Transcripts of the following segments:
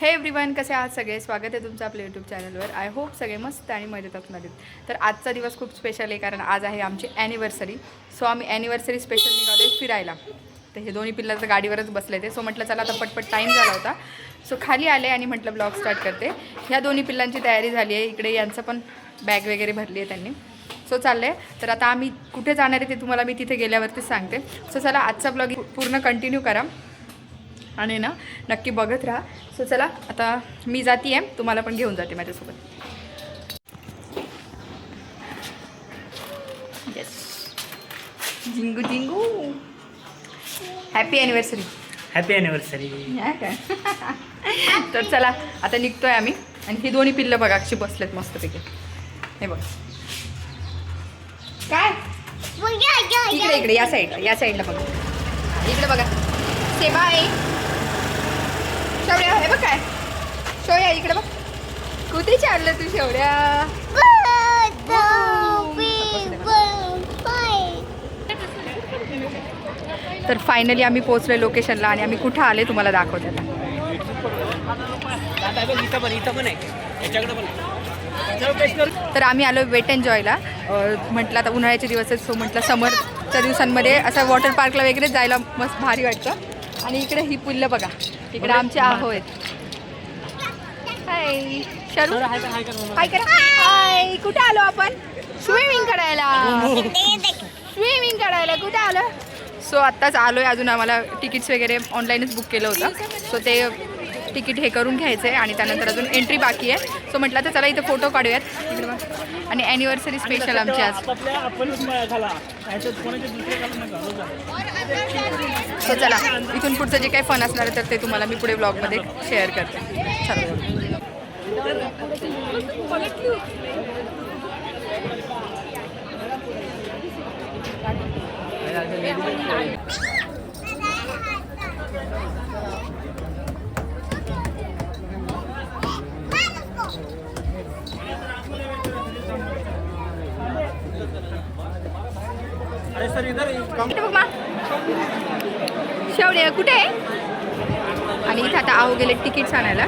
हे एव्हरीवन, कसे आहात सगळे? स्वागत आहे तुमचं आपल्या यूट्यूब चॅनलवर. आय होप सगळे मस्त आणि मजेत असणार आहेत. तर आजचा दिवस खूप स्पेशल आहे, कारण आज आहे आमची ॲनिव्हर्सरी. सो आम्ही ॲनिव्हर्सरी स्पेशल निघालो आहे फिरायला. तर हे दोन्ही पिल्लं तर गाडीवरच बसले ते. सो म्हटलं चला आता पटपट टाईम झाला होता, सो खाली आले आणि म्हटलं ब्लॉग स्टार्ट करते. ह्या दोन्ही पिल्लांची तयारी झाली आहे. इकडे यांचं पण बॅग वगैरे भरली आहे त्यांनी. सो चाललं आहे. तर आता आम्ही कुठे जाणार आहे ते तुम्हाला मी तिथे गेल्यावरतीच सांगते. सो चला आजचा ब्लॉग पूर्ण कंटिन्यू करा आणि ना नक्की बघत राहा. सो चला आता मी जाते आहे, तुम्हाला पण घेऊन जाते माझ्यासोबत. Yes, Xingu Xingu, happy anniversary. Happy anniversary. तर चला आता निघतोय आम्ही. आणि ही दोन्ही पिल्लं बघा कशी बसलेत मस्तपैकी. हे बघ काय इकडे इकडे या साईडला बघा. इकडे बघा सेबा आहे. शेवड्या हे बघ काय शेवड्या इकडे बघ. कुठे चाललं तू शेवड्या? तर फायनली आम्ही पोहोचलोय लोकेशनला आणि आम्ही कुठं आले तुम्हाला दाखवते आता. तर आम्ही आलो वेट अँड जॉयला. म्हटलं आता उन्हाळ्याचे दिवस आहेत, सो म्हटलं समरच्या दिवसांमध्ये असं वॉटर पार्कला वगैरे जायला मस्त भारी वाटतं. आणि इकडे ही पुल्लं बघा, इकडे आमचे आहो आहेत. हाय शरू, हाय करा. हाय, कुठे आलो आपण? स्विमिंग करायला कुठे आलो? सो आत्ताच आलो आहे. अजून आम्हाला तिकीट्स वगैरे ऑनलाईनच बुक केलं होतं, सो ते तिकीट हे करून घ्यायचं आहे आणि त्यानंतर अजून एंट्री बाकी आहे. सो म्हटलं तर चला इथं फोटो काढूयात. इकडे बघा, आणि ॲनिव्हर्सरी स्पेशल आमची आज. सो चला इथून पुढचं जे काही फन असणार आहे तर ते तुम्हाला मी पुढे ब्लॉगमध्ये शेअर करते. चला शेवडे कुठे आहे? आणि इथं आता आहो गेले तिकीट्स आणायला.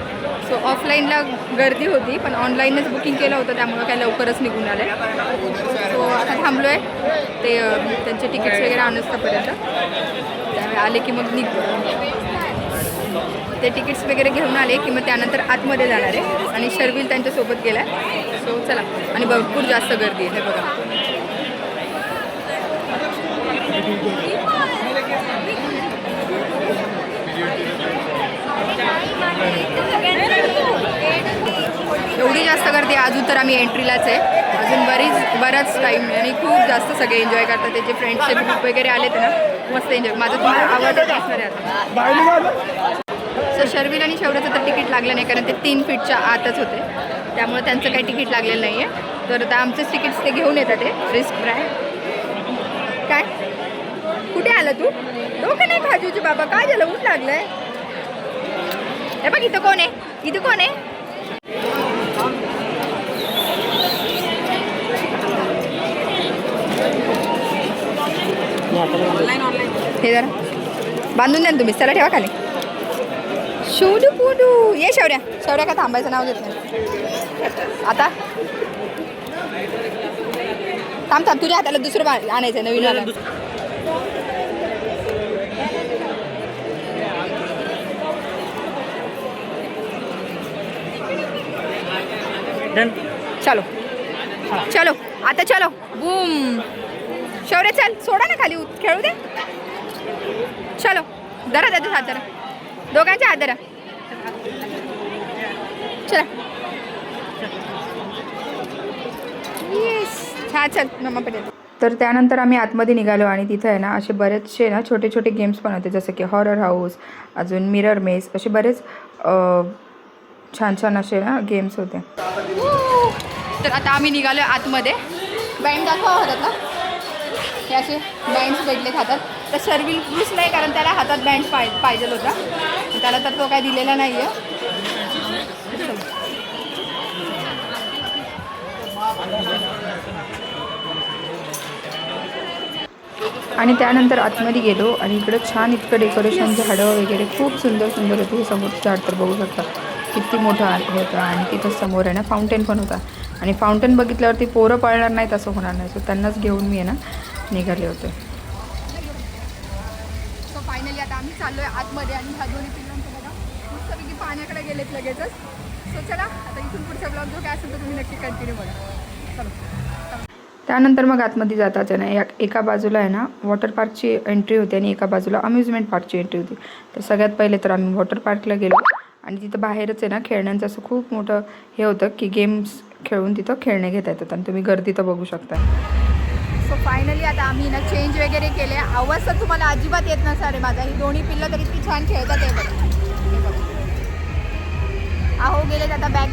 सो ऑफलाईनला गर्दी होती, पण ऑनलाईनच बुकिंग केलं होतं, त्यामुळं काय लवकरच निघून आले. सो आता थांबलो आहे ते त्यांचे तिकीट्स वगैरे आणूस्तपर्यंत. त्यामुळे आले की मग निघतो. ते तिकीट्स वगैरे घेऊन आले की मग त्यानंतर आतमध्ये जाणार आहे. आणि शर्विल त्यांच्यासोबत गेला आहे. सो चला, आणि भरपूर जास्त गर्दी आहे. हे बघा एवढी जास्त गर्दी. अजून तर आम्ही एंट्रीलाच आहे. अजून बराच टाईम आणि खूप जास्त सगळे एन्जॉय करतात. त्याचे फ्रेंड्सचे ग्रुप वगैरे आले तर ना मस्त एन्जॉय. माझं तुम्हाला आवडत असणार आहे आता. सो शर्विल आणि शेवड्याचं तर तिकीट लागलं नाही, कारण ते 3 फीटच्या आतच होते, त्यामुळे त्यांचं काही तिकीट लागलेलं नाही आहे. तर आता आमचेच तिकीट्स ते घेऊन येतात. ते रिस्क आहे. काय कुठे आलं तू? डोकं नाही खाजूची बाबा, काय झालं? ऊन लागलंय. हे बघ इथं कोण आहे? इथं कोण आहे? हे जरा बांधून द्या ना तुम्ही. चला ठेवा खाली. शोडू पुडू ये शेवड्या. शेवड्या का थांबायचं नाव घेत नाही आता. थांब तुझ्या हाताला दुसरं आणायचं नवीन आलं. चलो चलो आता चलो बूम. शेवड्या चल, सोडा ना खाली, खेळू दे. चलो धरा त्याचा हात, धरा दोघांच्या हात धरा. चला येस, हा चल मम्मा पण येते. तर त्यानंतर आम्ही आतमध्ये निघालो आणि तिथं आहे ना असे बरेचसे ना छोटे छोटे गेम्स पण होते, जसं की हॉरर हाऊस, अजून मिरर मेज, असे बरेच छान छान असे ना गेम्स होते. तर आता आम्ही निघालो आतमध्ये. बँड दाखवा होतात ना, हे असे बँड्स भेटलेत हातात. तर शर्विल खुश नाही, कारण त्याला हातात बँड पाहिजे होता, त्याला तर तो काय दिलेला नाही आहे. आणि त्यानंतर आतमध्ये गेलो आणि इकडं छान इतकं डेकोरेशन, झाडं वगैरे खूप सुंदर सुंदर होते. हे समोरचं झाड तर बघू शकता किती मोठं होतं आणि तिथं समोर आहे ना फाउंटेन पण होता आणि फाउंटेन बघितल्यावरती पोरं पळणार नाहीत असं होणार नाही. सो त्यांनाच घेऊन मी आहे ना निघाले होते. सो फायनली आता आम्ही चाललो आहे आतमध्ये आणि ह्या दोन्ही पिल्लांचं बघा मस्तपैकी पाण्याकडे गेलेत लगेचच. सो चला आता इथून पुढचा ब्लॉग जो काय असेल तर तुम्ही नक्की कंटिन्यू बघा. चलो. त्यानंतर मग आतमध्ये जाताच आहे ना एका बाजूला आहे ना वॉटर पार्कची एंट्री होती आणि एका बाजूला अम्युजमेंट पार्कची एंट्री होती. तर सगळ्यात पहिले तर आम्ही वॉटर पार्कला गेलो आणि तिथं बाहेरच आहे ना खेळण्यांचं असं खूप मोठं हे होतं की गेम्स खेळून तिथं खेळणे घेता येतात आणि तुम्ही गर्दी तर बघू शकता. सो फायनली आता आम्ही ना चेंज वगैरे केले. आवाज तर तुम्हाला अजिबात येत नसणार आहे माझा. ही दोन्ही पिल्लं तर इतकी छान खेळतात आहे बघा. अहो गेलेत आता बॅग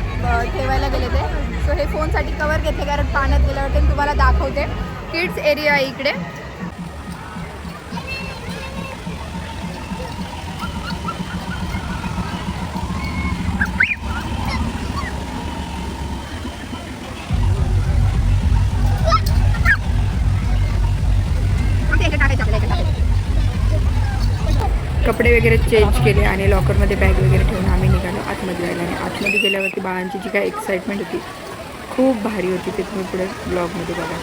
ठेवायला गेले ते. सो हे फोनसाठी कवर घेतले कारण पाण्यात गेल्यावरती तुम्हाला दाखवते. किड्स एरिया आहे इकडे. कपडे वगैरे चेंज केले आणि लॉकरमध्ये बॅग वगैरे ठेवून आम्ही निघालो आतमध्ये जायला. आणि आतमध्ये गेल्यावरती बाळांची जी काय एक्साइटमेंट होती खूप भारी होती. ते तुम्ही पुढे ब्लॉगमध्ये बघा.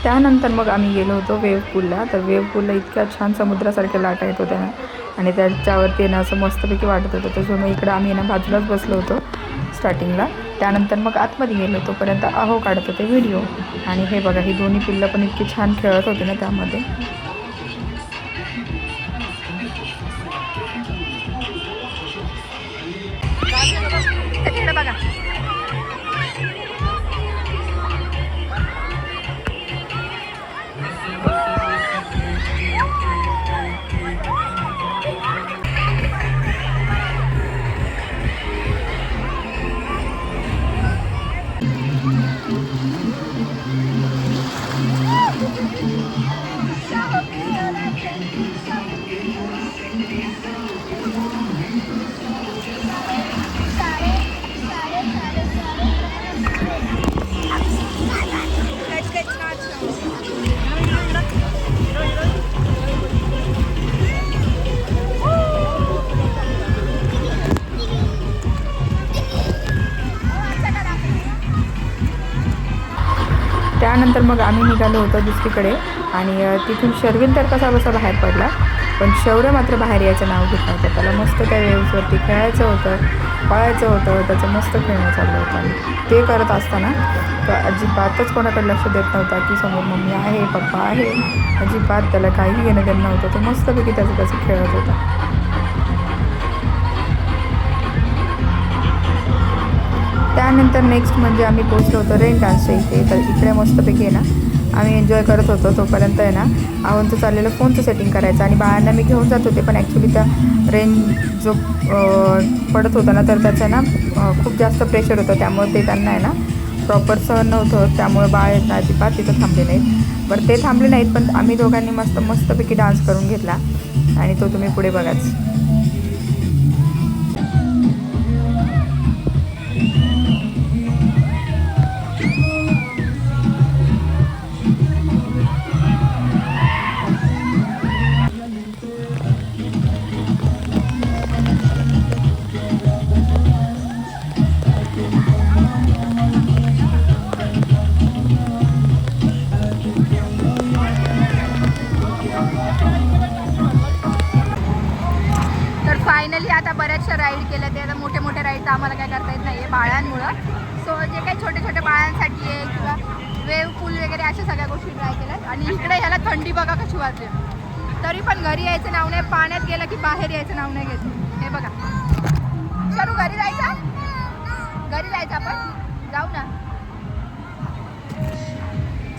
त्यानंतर मग आम्ही गेलो होतो वेव्ह पूलला. तर वेव्ह पूलला इतक्या छान समुद्रासारख्या लाटा येत होत्या ना आणि त्याच्यावरती ना असं मस्तपैकी वाटत होतं. त्याच्यामुळे इकडं आम्ही ना बाजूलाच बसलो होतो स्टार्टिंगला. त्यानंतर मग आतमध्ये गेलो तोपर्यंत आहो काढत होते व्हिडिओ. आणि हे बघा ही दोन्ही पिल्लं पण इतकी छान खेळत होते ना त्यामध्ये. बघा त्यानंतर मग आम्ही निघालो होतो दुसरीकडे आणि तिथून शर्विन तर कसा बसा बाहेर पडला, पण शौर्य मात्र बाहेर यायचं नाव घेत नव्हतं. त्याला मस्त त्या वेव्सवरती खेळायचं होतं, पळायचं होतं, त्याचं मस्त खेळणं चाललं होतं. आणि ते करत असताना तो अजिबातच कोणाकडे लक्ष देत नव्हता की समोर मम्मी आहे, पप्पा आहे. अजिबात त्याला काही घेणं देणं नव्हतं. तो मस्तपैकी त्याचं खेळत होता. त्यानंतर नेक्स्ट म्हणजे आम्ही पोचलो होतो रेन डान्सच्या इथे. तर इकडे मस्तपैकी आहे ना आम्ही एन्जॉय करत होतो. तोपर्यंत आहे ना आवांचं चाललेलं फोनचं सेटिंग करायचं आणि बाळांना मी घेऊन जात होते. पण ॲक्च्युली त्या रेन जो पडत होता ना तर त्याचं ना खूप जास्त प्रेशर होतं. त्यामुळे ते त्यांना आहे ना प्रॉपर सहन नव्हतं. त्यामुळे बाळ आहेत ना अजिबात तिथं थांबले नाहीत. बरं ते थांबले नाहीत, पण आम्ही दोघांनी मस्तपैकी डान्स करून घेतला आणि तो तुम्ही पुढे बघाच. फायनली आता बऱ्याचशा राईड केल्या. ते आता मोठे राईड आम्हाला काय करता येत नाही आहे बाळांमुळं. सो जे काही छोटे बाळांसाठी आहे किंवा वेव पूल वगैरे अशा सगळ्या गोष्टी ट्राय केल्यात. आणि इकडे ह्याला थंडी बघा कशी वाजते, तरी पण घरी यायचं नाव नाही. पाण्यात गेलं की बाहेर यायचं नाव नाही घेत. हे बघा चलू घरी जायचं आपण जाऊ ना.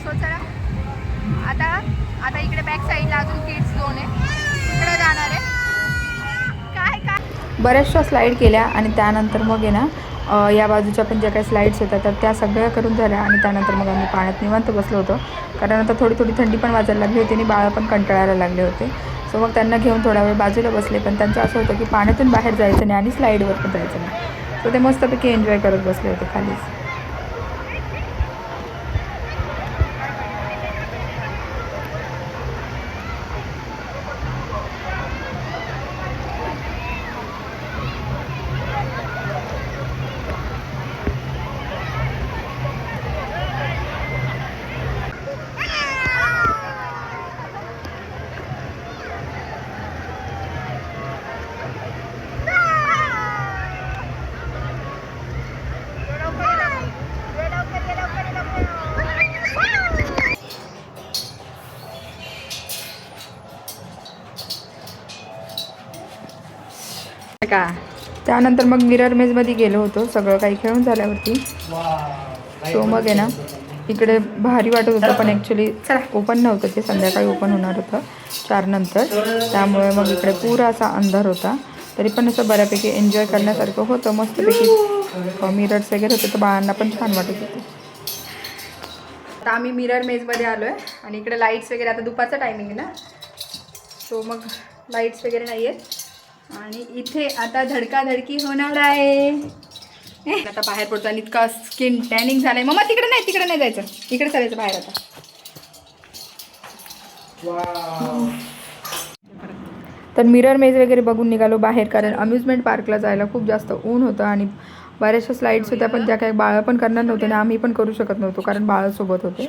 सो चला आता इकडे बॅक साईडला अजून किड्स झोन आहे, तिकडे जाणार आहे. बऱ्याचशा स्लाईड केल्या आणि त्यानंतर मग आहे ना या बाजूच्या पण ज्या काही स्लाईड्स होत्या तर त्या सगळ्या करून झाल्या. आणि त्यानंतर मग आम्ही पाण्यात निवांत बसलो होतो, कारण आता थोडी थंडी पण वाजायला लागली होती आणि बाळं पण कंटाळायला लागले होते. सो मग त्यांना घेऊन थोडा वेळ बाजूला बसले. पण त्यांचं असं होतं की पाण्यातून बाहेर जायचं नाही आणि स्लाईडवर पण जायचं नाही. सो ते मस्तपैकी एन्जॉय करत बसले होते खालीच. का त्यानंतर मग मिरर मेजमध्ये गेलो होतो सगळं काही खेळून झाल्यावरती. सो मग आहे ना इकडे भारी वाटत होतं, पण ॲक्च्युली ओपन नव्हतं, ते संध्याकाळी ओपन होणार होतं 4 नंतर. त्यामुळे मग इकडे पुरा असा अंधार होता. तरी पण असं बऱ्यापैकी एन्जॉय करण्यासारखं होतं. मस्तपैकी मिरर्स वगैरे होते तर बाळांना पण छान वाटत होते. आता आम्ही मिरर मेजमध्ये आलो आहे आणि इकडे लाईट्स वगैरे, आता दुपारचा टायमिंग आहे ना, सो मग लाईट्स वगैरे नाही आहेत. आणि इथे आता धडकाधडकी होणार आहे. आता बाहेर पडतो आणि इतका स्किन टॅनिंग झालंय. मम्मा तिकडे नाही जायचं, इकडे चालायचं बाहेर आता. तर मिरर मेज वगैरे बघून निघालो बाहेर, कारण अम्युजमेंट पार्कला जायला खूप जास्त ऊन होतं आणि बऱ्याचशा स्लाईड्स होत्या, पण त्या काही बाळं पण करणार नव्हते आणि आम्ही पण करू शकत नव्हतो कारण बाळं सोबत होते.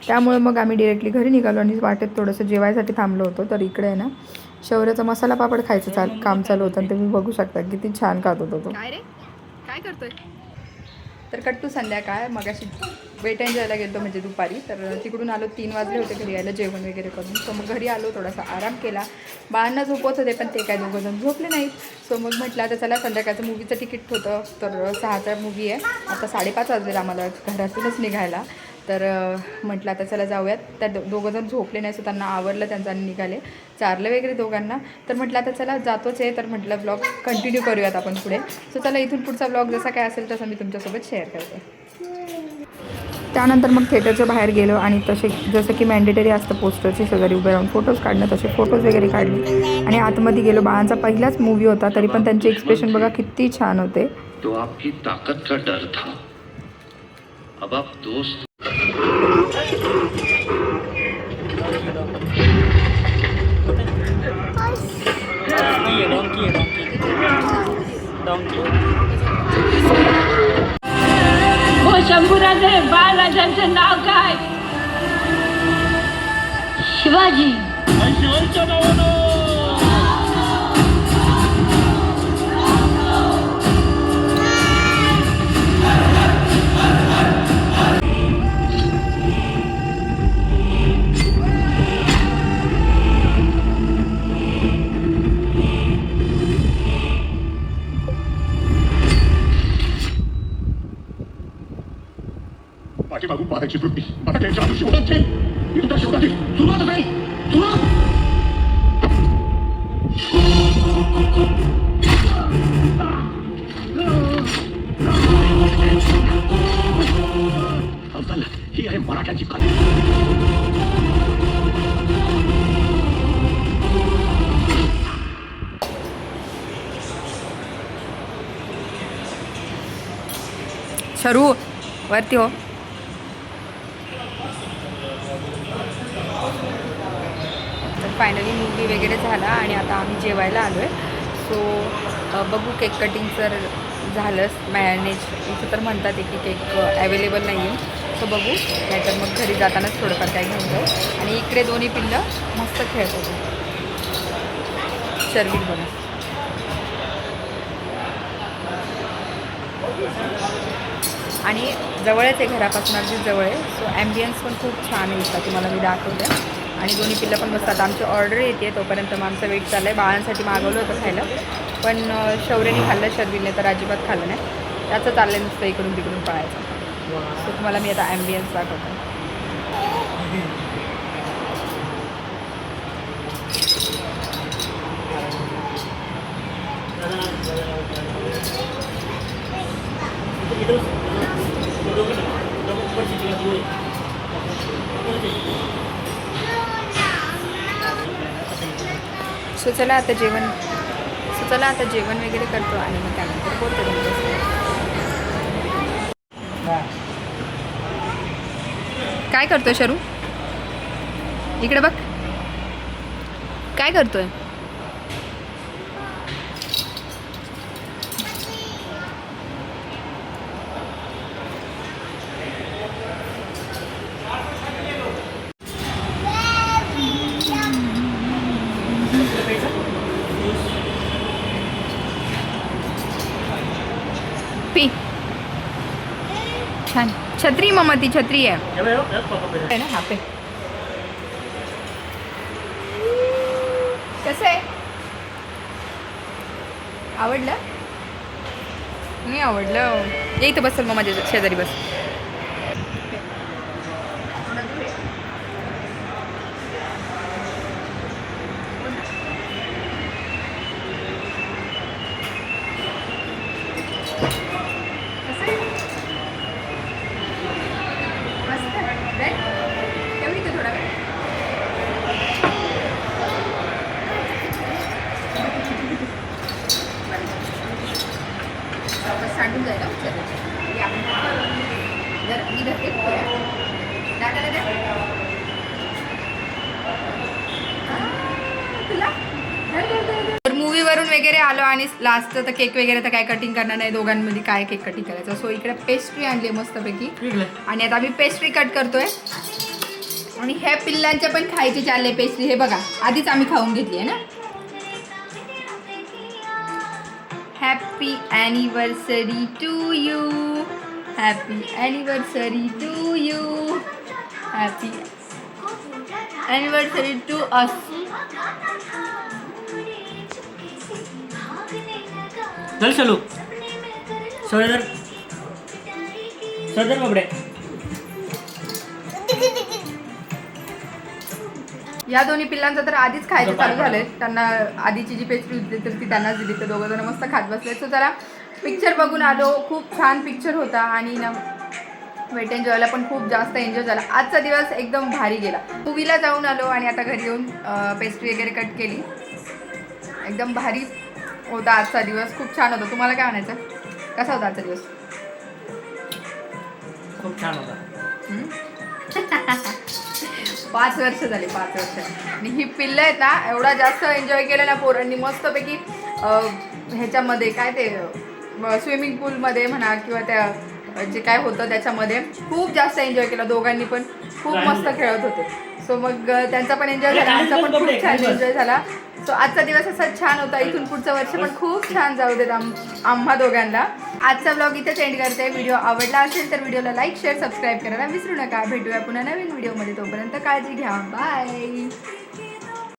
त्यामुळे मग आम्ही डिरेक्टली घरी निघालो आणि वाटेत थोडंसं जेवायसाठी थांबलो होतो. तर इकडे आहे ना शौर्याचा मसाला पापड खायचं काम चालू होतं आणि तुम्ही बघू शकता किती छान खात होता तो. काय रे काय करतोय? तर कट्टू संध्याकाळ मगाशी वेट एंड जायला गेलो म्हणजे दुपारी, तर तिकडून आलो 3 वाजले होते घरी यायला जेवण वगैरे करून. सो मग घरी आलो, थोडासा आराम केला. बाळांना झोपवत होते पण ते काय दोघंजण झोपले नाहीत. सो मग म्हटलं आता चला संध्याकाळचं मूवीचं तिकीट होतं, तर 6चा मूवी आहे. आता 5:30 वाजले आम्हाला घरातूनच निघायला. तर म्हटलं आता चला जाऊयात. त्या दोघंजण झोपले नाही, सो त्यांना आवरलं त्यांचं आणि निघाले. चारलं वगैरे दोघांना. तर म्हटलं आता चला जातोच आहे, तर म्हटलं ब्लॉग कंटिन्यू करूयात आपण पुढे. सो चला इथून पुढचा ब्लॉग जसा काय असेल तसा मी तुमच्यासोबत शेअर करते. त्यानंतर मग थिएटरच्या बाहेर गेलो आणि तसे जसं की मॅन्डेटरी असतं पोस्टरचे शेजारी उभे राहून फोटोज काढणं, तसे फोटोज वगैरे काढले आणि आतमध्ये गेलो. बाळांचा पहिलाच मूवी होता तरी पण त्यांचे एक्सप्रेशन बघा किती छान होते. तो आपकी ताकत का डर था, अब आप दोस्त. हो शंभूराजे बाळराजांचं नाव काय? शिवाजी. शिवाजीच्या नावानं. पाठीमागून पाहायची वृत्ती आता त्यांच्या आयुष्य होण्याची युद्ध शोधाची सुरुवात आहे. सुरुवात. अफजल, ही आहे मराठ्यांची कला. शरू वरती हो. फायनली मूवी वगैरे झाला आणि आता आम्ही जेवायला आलो आहे. सो बघू केक कटिंग जर झालंच मॅनेज इथं तर म्हणतात की केक अवेलेबल नाही आहे. सो बघू, नाहीतर मग घरी जातानाच थोडंफार काय घेऊन जाऊ. आणि इकडे दोन्ही पिल्लं मस्त खेळत होते. शर्विक बघा. आणि जवळच आहे, घरापासून अगदी जवळ आहे. सो ॲम्बियन्स पण खूप छान आहे इथं, तुम्हाला मी दाखवते. आणि दोन्ही पिल्लं पण बसतात. आमची ऑर्डर येते तोपर्यंत मग आमचा वेट चालला आहे. बाळांसाठी मागवलं होतं खायला, पण शौर्यने खाल्लं, शर्विलने तर अजिबात खाल्लं नाही. त्याचं चाललं आहे नुसतं इकडून तिकडून पळायचं. सो तुम्हाला मी आता ॲम्बियन्स दाखवतो. सो चला आता जेवण वगैरे करतो आणि मग त्यानंतर बोलतो तुमच्यासोबत. काय करतोय शरू? इकडे बघ, काय करतोय? पी. छान. छत्री मम्मा, ती छत्री आहे ना. हा पे. कसं आहे? आवडलं? नाही आवडलं. ये इथं बसल मग माझ्या शेजारी बस. सांडून जायला मूवीवरून वगैरे आलो आणि लास्ट तर केक वगैरे तर काय कटिंग करणार नाही, दोघांमध्ये काय केक कटिंग करायचं. सो इकडे पेस्ट्री आणली मस्तपैकी आणि आता आम्ही पेस्ट्री कट करतोय. आणि ह्या पिल्लांच्या पण खायची चालले पेस्ट्री. हे बघा, आधीच आम्ही खाऊन घेतली आहे ना. Happy anniversary to you, happy anniversary to you, happy anniversary to us. चल चलो सोडर सोडर बाबडे. या दोन्ही पिल्लांचं तर आधीच खायचं चालू झालंय. त्यांना आधीची जी पेस्ट्री होती तर ती त्यांनाच दिली, तर दोघं जण मस्त खात बसले. सो जरा पिक्चर बघून आलो. खूप छान पिक्चर होता आणि ना वेट एन्जॉयला पण खूप जास्त एन्जॉय झाला. आजचा दिवस एकदम भारी गेला. मूवीला जाऊन आलो आणि आता घरी येऊन पेस्ट्री वगैरे कट केली. एकदम भारी होता आजचा दिवस. खूप छान होता. तुम्हाला काय म्हणायचं? कसा होता आजचा दिवस? खूप छान होता. 5 वर्ष झाली, 5 वर्ष. आणि ही पिल्लं आहेत ना, एवढा जास्त एन्जॉय केलं ना पोरांनी मस्तपैकी. ह्याच्यामध्ये काय ते स्विमिंग पूलमध्ये म्हणा किंवा त्या जे काय होतं त्याच्यामध्ये खूप जास्त एन्जॉय केला. दोघांनी पण खूप मस्त खेळत होते. सो मग त्यांचा पण एन्जॉय झाला, आमचा पण खूप छान एन्जॉय झाला. सो आजचा दिवस असा छान होता. इथून पुढचं वर्ष पण खूप छान जाऊ देत आम्हा दोघांना. आजचा ब्लॉग इथेच एंड करते. व्हिडिओ आवडला असेल तर व्हिडिओला लाईक शेअर सबस्क्राईब करायला विसरू नका. भेटूया पुन्हा नवीन व्हिडिओमध्ये. तोपर्यंत काळजी घ्या. बाय.